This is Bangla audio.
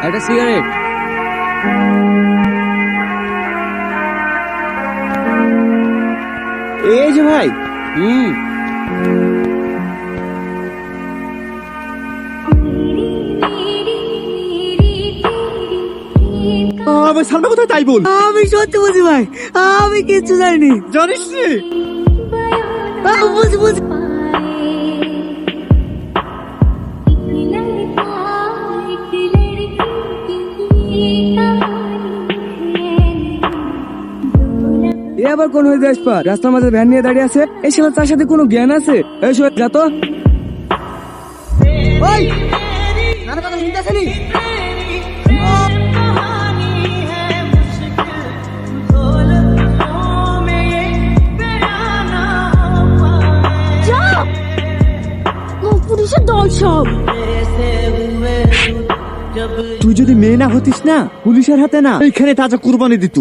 একটা সিগারেট। এই যে ভাই। আমি সালমা কোথায় তাই বল। আমি সত্যি বলছি ভাই, আমি কিচ্ছু জানিনি। জানিস রে? বুঝি বুঝি। এ আবার কোন হয়ে যাস পা? রাস্তার মাঝে ভ্যান নিয়ে দাঁড়িয়ে আছে, এই শালা তার সাথে কোনো জ্ঞান আছে? এই শোন যা তো। ওই নানা কথা শুনতেছেন? পুলিশের দল সব। তুই যদি মেয়ে না হতিস না, পুলিশের হাতে না এইখানে তাজা কুরবানি দিত।